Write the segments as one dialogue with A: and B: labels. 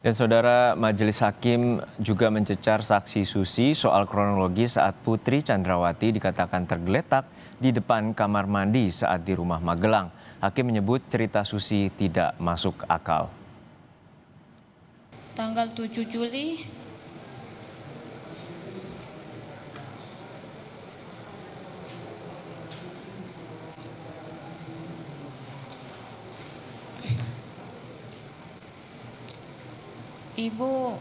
A: Dan saudara, Majelis Hakim juga mencecar saksi Susi soal kronologi saat Putri Chandrawati dikatakan tergeletak di depan kamar mandi saat di rumah Magelang. Hakim menyebut cerita Susi tidak masuk akal.
B: Tanggal 7 Juli Ibu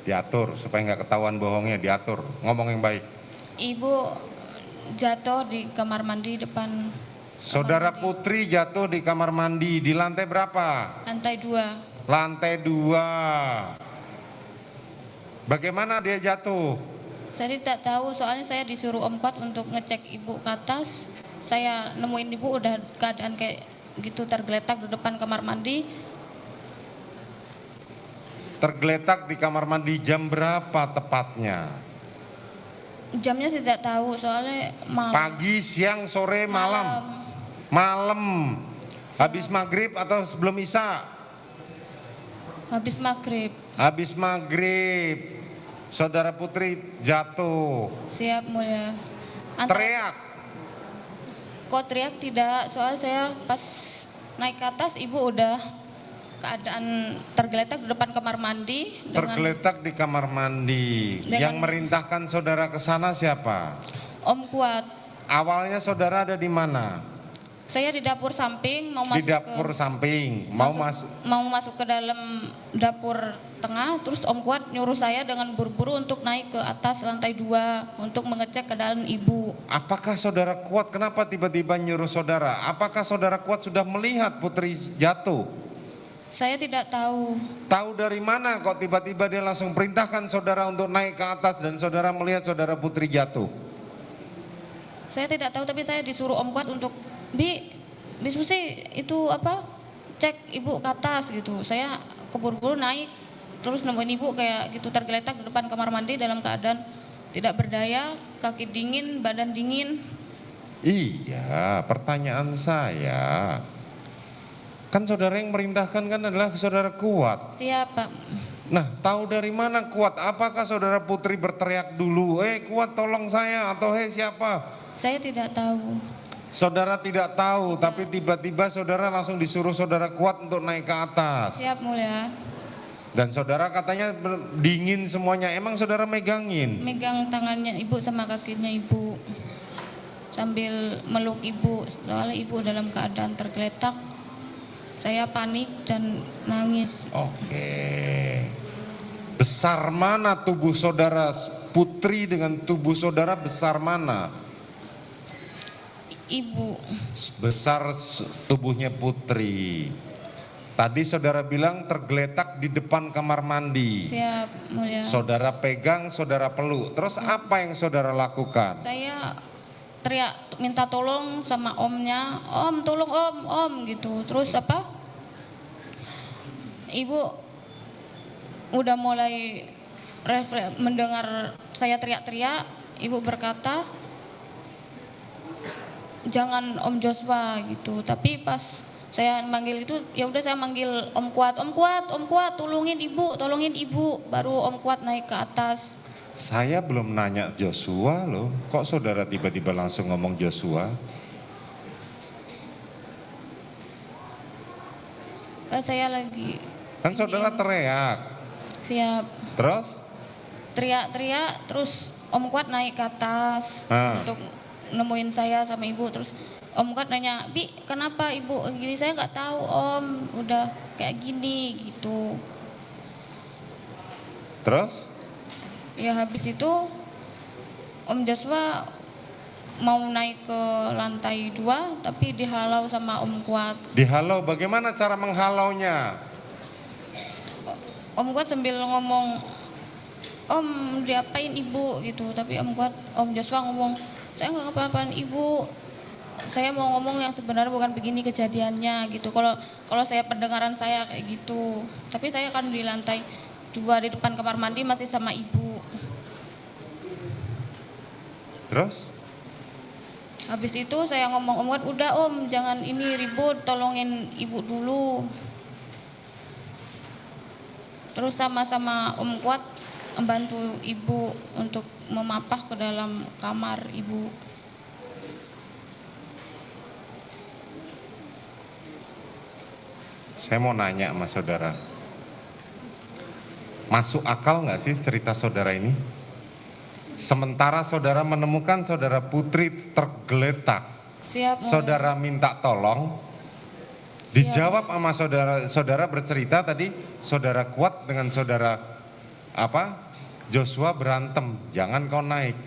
C: diatur supaya nggak ketahuan bohongnya, diatur, ngomong yang baik.
B: Ibu jatuh di kamar mandi depan.
C: Saudara Putri jatuh di kamar mandi di lantai berapa?
B: Lantai 2.
C: Lantai 2. Bagaimana dia jatuh?
B: Saya tidak tahu, soalnya saya disuruh Om Kuat untuk ngecek ibu ke atas. Saya nemuin ibu udah keadaan kayak gitu, tergeletak di depan kamar mandi.
C: Tergeletak di kamar mandi jam berapa tepatnya?
B: Jamnya saya tidak tahu, soalnya malam.
C: Pagi, siang, sore, malam. Malam. Habis maghrib atau sebelum isya?
B: Habis maghrib.
C: Habis maghrib. Saudara Putri jatuh.
B: Siap, Mulia.
C: Teriak.
B: Kok teriak tidak, soalnya saya pas naik ke atas ibu udah keadaan tergeletak di depan kamar mandi.
C: Tergeletak di kamar mandi. Yang merintahkan saudara ke sana siapa?
B: Om Kuat.
C: Awalnya saudara ada di mana?
B: Saya di dapur samping, mau masuk
C: di dapur samping, mau
B: masuk ke dalam dapur tengah, terus Om Kuat nyuruh saya dengan buru-buru untuk naik ke atas lantai 2 untuk mengecek keadaan ibu.
C: Apakah saudara Kuat, kenapa tiba-tiba nyuruh saudara? Apakah saudara Kuat sudah melihat Putri jatuh?
B: Saya tidak tahu.
C: Tahu dari mana kok tiba-tiba dia langsung perintahkan saudara untuk naik ke atas dan saudara melihat saudara Putri jatuh?
B: Saya tidak tahu, tapi saya disuruh Om Kuat untuk Bi Susi itu apa, cek ibu ke atas gitu. Saya keburu-buru naik, terus nemuin ibu kayak gitu tergeletak di depan kamar mandi dalam keadaan tidak berdaya, kaki dingin, badan dingin.
C: Iya, pertanyaan saya, kan saudara yang merintahkan kan adalah saudara Kuat.
B: Siapa?
C: Nah, tahu dari mana Kuat? Apakah saudara Putri berteriak dulu, Kuat tolong saya, atau siapa?
B: Saya tidak tahu.
C: Saudara tidak tahu, tapi tiba-tiba saudara langsung disuruh saudara Kuat untuk naik ke atas.
B: Siap, Mulia.
C: Dan saudara katanya dingin semuanya, emang saudara megangin?
B: Megang tangannya ibu sama kakinya ibu, sambil meluk ibu, soalnya ibu dalam keadaan tergeletak. Saya panik dan nangis.
C: Oke. Besar mana tubuh saudara Putri dengan tubuh saudara, besar mana?
B: Ibu.
C: Besar tubuhnya Putri. Tadi saudara bilang tergeletak di depan kamar mandi.
B: Siap, Mulia.
C: Saudara pegang, saudara peluk. Terus apa yang saudara lakukan?
B: Saya teriak minta tolong sama omnya, Om tolong om gitu. Terus apa? Ibu udah mulai mendengar saya teriak-teriak. Ibu berkata, jangan Om Joshua gitu. Tapi pas saya manggil itu, ya udah saya manggil Om Kuat, tolongin ibu, baru Om Kuat naik ke atas.
C: Saya belum nanya Joshua loh, kok saudara tiba-tiba langsung ngomong Joshua?
B: Kan saya lagi.
C: Kan saudara teriak.
B: Siap.
C: Terus?
B: Teriak-teriak, terus Om Kuat naik ke atas untuk nemuin saya sama ibu. Terus Om Kuat nanya, Bi kenapa ibu gini? Saya nggak tahu Om, udah kayak gini gitu.
C: Terus?
B: Ya habis itu Om Joshua mau naik ke lantai 2 tapi dihalau sama Om Kuat.
C: Dihalau, bagaimana cara menghalaunya?
B: Om Kuat sambil ngomong, Om diapain ibu gitu. Tapi Om Joshua ngomong, saya nggak ngapa-ngapain ibu. Saya mau ngomong yang sebenarnya bukan begini kejadiannya gitu. Kalau saya pendengaran saya kayak gitu. Tapi saya kan di lantai 2 di depan kamar mandi masih sama ibu.
C: Terus?
B: Habis itu saya ngomong, Om Kuat, udah Om, jangan ini ribut, tolongin ibu dulu. Terus sama-sama Om Kuat membantu ibu untuk memapah ke dalam kamar ibu.
C: Saya mau nanya sama saudara, masuk akal nggak sih cerita saudara ini? Sementara saudara menemukan saudara Putri tergeletak,
B: Siap, Mulia.
C: saudara minta tolong, dijawab sama saudara bercerita tadi, saudara Kuat dengan saudara Joshua berantem, jangan kau naik.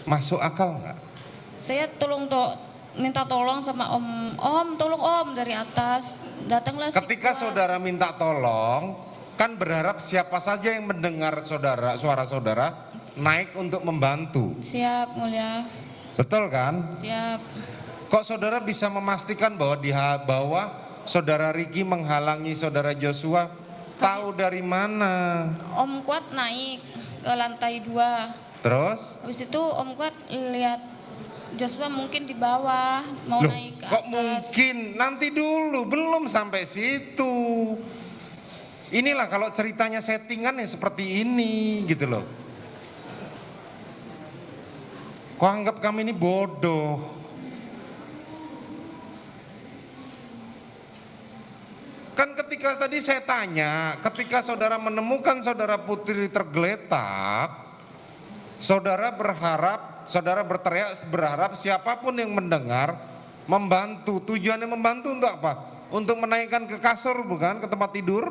C: Masuk akal nggak?
B: Saya minta tolong sama Om, tolong Om dari atas. Datanglah si
C: Ketika
B: Kuat.
C: saudara minta tolong, kan berharap siapa saja yang mendengar suara saudara naik untuk membantu.
B: Siap, Mulia.
C: Betul kan?
B: Siap.
C: Kok saudara bisa memastikan bahwa di bawah saudara Riki menghalangi saudara Joshua? Tahu dari mana?
B: Om Kuat naik ke lantai 2.
C: Terus?
B: Habis itu Om Kuat lihat Joshua mungkin di bawah mau
C: Loh,
B: naik ke
C: kok
B: atas.
C: mungkin? Nanti dulu, belum sampai situ. Inilah kalau ceritanya settingan ya seperti ini gitu loh. Kok anggap kami ini bodoh? Kan ketika tadi saya tanya, ketika saudara menemukan saudara Putri tergeletak, saudara berteriak berharap siapapun yang mendengar membantu. Tujuannya membantu untuk apa? Untuk menaikkan ke kasur, bukan ke tempat tidur?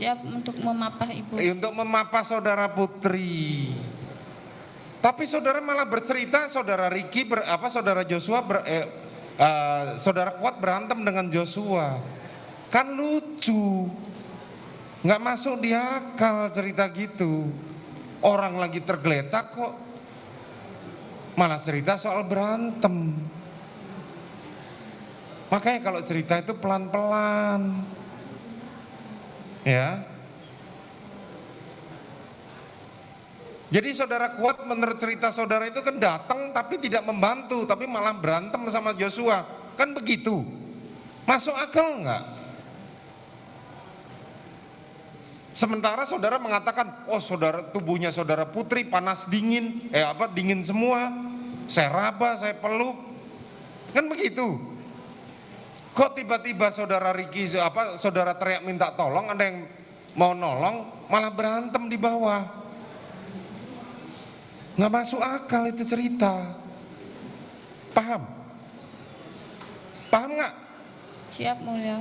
B: Siap untuk memapah ibu.
C: Untuk memapah saudara Putri. Tapi saudara malah bercerita saudara Riki saudara Joshua saudara Kuat berantem dengan Joshua. Kan lucu. Nggak masuk di akal cerita gitu. Orang lagi tergeletak kok malah cerita soal berantem. Makanya kalau cerita itu pelan-pelan. Ya. Jadi saudara Kuat menurut cerita saudara itu kan datang tapi tidak membantu, tapi malah berantem sama Joshua. Kan begitu. Masuk akal enggak? Sementara saudara mengatakan, oh tubuhnya saudara Putri panas dingin, dingin semua. Saya raba, saya peluk. Kan begitu. Kok tiba-tiba saudara Riki, saudara teriak minta tolong, ada yang mau nolong, malah berantem di bawah. Nggak masuk akal itu cerita. Paham? Paham nggak?
B: Siap, Mulia.